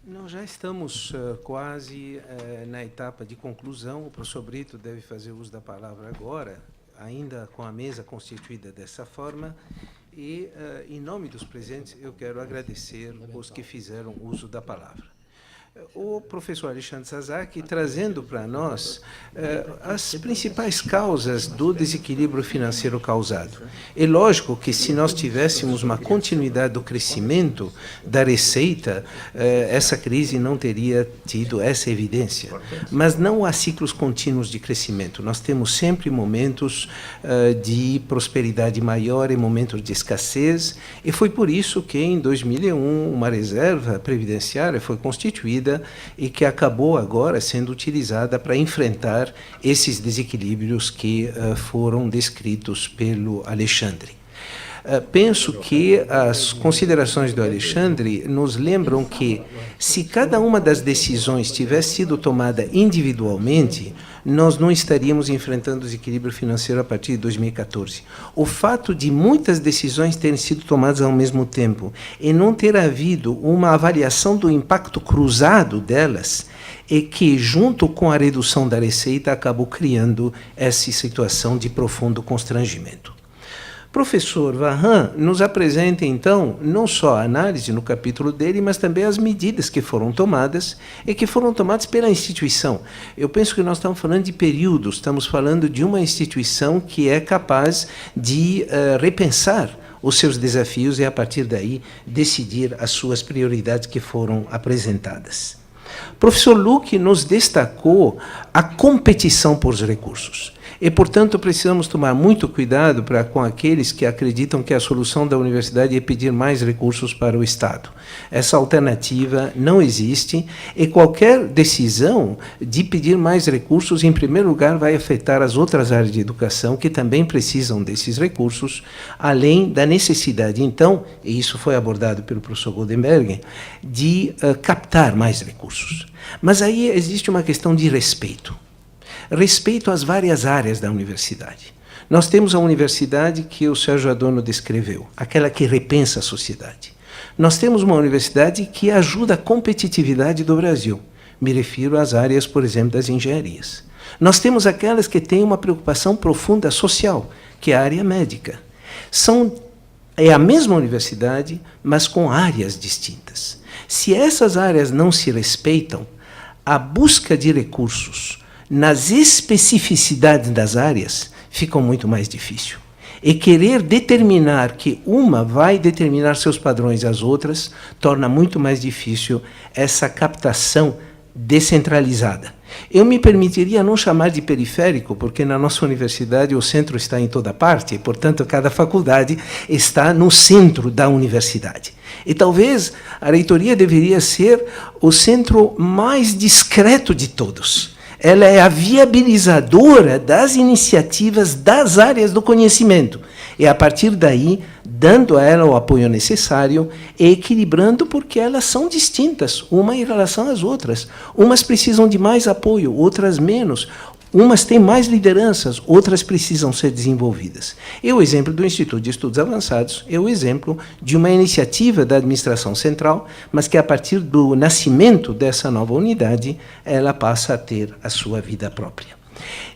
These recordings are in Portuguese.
Nós já estamos quase na etapa de conclusão. O professor Brito deve fazer uso da palavra agora, ainda com a mesa constituída dessa forma. E, em nome dos presentes, eu quero agradecer os que fizeram uso da palavra. O professor Alexandre Sasaki trazendo para nós as principais causas do desequilíbrio financeiro causado. É lógico que, se nós tivéssemos uma continuidade do crescimento da receita, essa crise não teria tido essa evidência. Mas não há ciclos contínuos de crescimento. Nós temos sempre momentos de prosperidade maior e momentos de escassez, e foi por isso que, em 2001, uma reserva previdenciária foi constituída e que acabou agora sendo utilizada para enfrentar esses desequilíbrios que foram descritos pelo Alexandre. Penso que as considerações do Alexandre nos lembram que, se cada uma das decisões tivesse sido tomada individualmente, nós não estaríamos enfrentando o desequilíbrio financeiro a partir de 2014. O fato de muitas decisões terem sido tomadas ao mesmo tempo e não ter havido uma avaliação do impacto cruzado delas é que, junto com a redução da receita, acabou criando essa situação de profundo constrangimento. Professor Varran nos apresenta, então, não só a análise no capítulo dele, mas também as medidas que foram tomadas e que foram tomadas pela instituição. Eu penso que nós estamos falando de períodos, estamos falando de uma instituição que é capaz de repensar os seus desafios e, a partir daí, decidir as suas prioridades que foram apresentadas. O professor Luque nos destacou a competição por recursos. E, portanto, precisamos tomar muito cuidado com aqueles que acreditam que a solução da universidade é pedir mais recursos para o Estado. Essa alternativa não existe, e qualquer decisão de pedir mais recursos, em primeiro lugar, vai afetar as outras áreas de educação que também precisam desses recursos, além da necessidade, então, e isso foi abordado pelo professor Goldenberg, de captar mais recursos. Mas aí existe uma questão de respeito. Respeito às várias áreas da universidade. Nós temos a universidade que o Sérgio Adorno descreveu, aquela que repensa a sociedade. Nós temos uma universidade que ajuda a competitividade do Brasil. Me refiro às áreas, por exemplo, das engenharias. Nós temos aquelas que têm uma preocupação profunda social, que é a área médica. É a mesma universidade, mas com áreas distintas. Se essas áreas não se respeitam, a busca de recursos nas especificidades das áreas fica muito mais difícil. E querer determinar que uma vai determinar seus padrões às outras torna muito mais difícil essa captação descentralizada. Eu me permitiria não chamar de periférico, porque na nossa universidade o centro está em toda parte, e, portanto, cada faculdade está no centro da universidade. E talvez a reitoria deveria ser o centro mais discreto de todos. Ela é a viabilizadora das iniciativas das áreas do conhecimento. E, a partir daí, dando a ela o apoio necessário e equilibrando, porque elas são distintas, uma em relação às outras. Umas precisam de mais apoio, outras menos. Umas têm mais lideranças, outras precisam ser desenvolvidas. E o exemplo do Instituto de Estudos Avançados é o exemplo de uma iniciativa da administração central, mas que, a partir do nascimento dessa nova unidade, ela passa a ter a sua vida própria.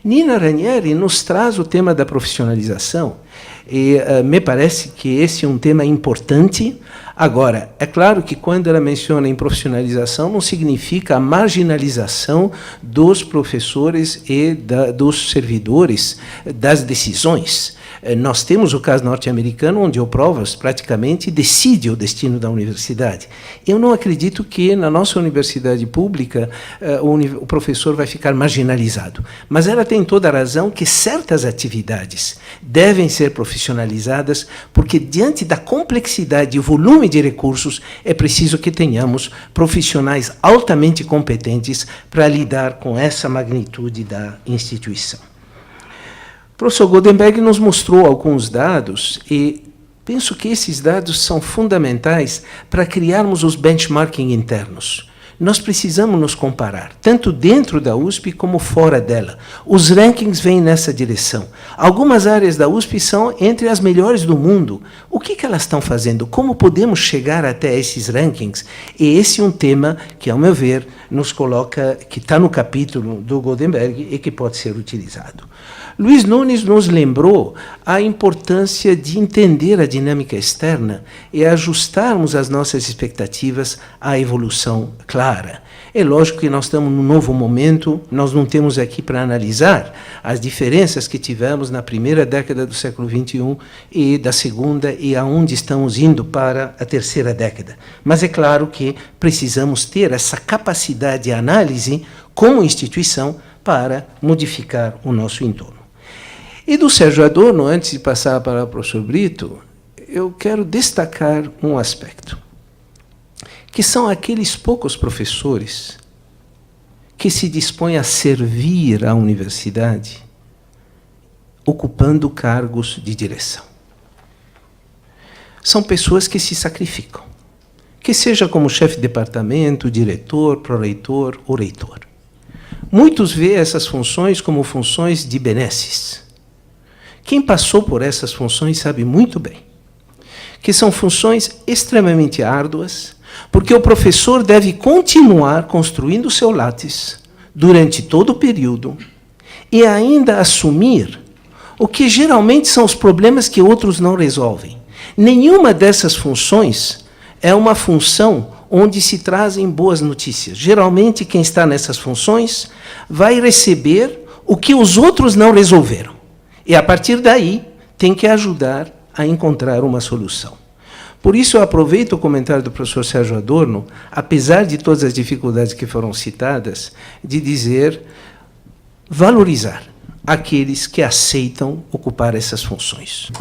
Nina Ranieri nos traz o tema da profissionalização, e me parece que esse é um tema importante. Agora, é claro que, quando ela menciona em profissionalização, não significa a marginalização dos professores e dos servidores das decisões. Nós temos o caso norte-americano, onde o Provas praticamente decide o destino da universidade. Eu não acredito que, na nossa universidade pública, o professor vai ficar marginalizado. Mas ela tem toda a razão que certas atividades devem ser profissionalizadas, porque, diante da complexidade e volume de recursos, é preciso que tenhamos profissionais altamente competentes para lidar com essa magnitude da instituição. O professor Goldenberg nos mostrou alguns dados, e penso que esses dados são fundamentais para criarmos os benchmarking internos. nós precisamos nos comparar, tanto dentro da USP como fora dela. Os rankings vêm nessa direção. Algumas áreas da USP são entre as melhores do mundo. O que elas estão fazendo? Como podemos chegar até esses rankings? E esse é um tema que, ao meu ver, nos coloca, que está no capítulo do Goldenberg e que pode ser utilizado. Luiz Nunes nos lembrou a importância de entender a dinâmica externa e ajustarmos as nossas expectativas à evolução clara. É lógico que nós estamos num novo momento, nós não temos aqui para analisar as diferenças que tivemos na primeira década do século XXI e da segunda e aonde estamos indo para a terceira década. Mas é claro que precisamos ter essa capacidade de análise como instituição para modificar o nosso entorno. E do Sérgio Adorno, antes de passar para o professor Brito, eu quero destacar um aspecto, que são aqueles poucos professores que se dispõem a servir à universidade ocupando cargos de direção. São pessoas que se sacrificam, que seja como chefe de departamento, diretor, pró-reitor ou reitor. Muitos veem essas funções como funções de benesses. Quem passou por essas funções sabe muito bem que são funções extremamente árduas, porque o professor deve continuar construindo o seu látis durante todo o período e ainda assumir o que geralmente são os problemas que outros não resolvem. Nenhuma dessas funções é uma função onde se trazem boas notícias. Geralmente, quem está nessas funções vai receber o que os outros não resolveram. E, a partir daí, tem que ajudar a encontrar uma solução. Por isso, eu aproveito o comentário do professor Sérgio Adorno, apesar de todas as dificuldades que foram citadas, de dizer, valorizar aqueles que aceitam ocupar essas funções.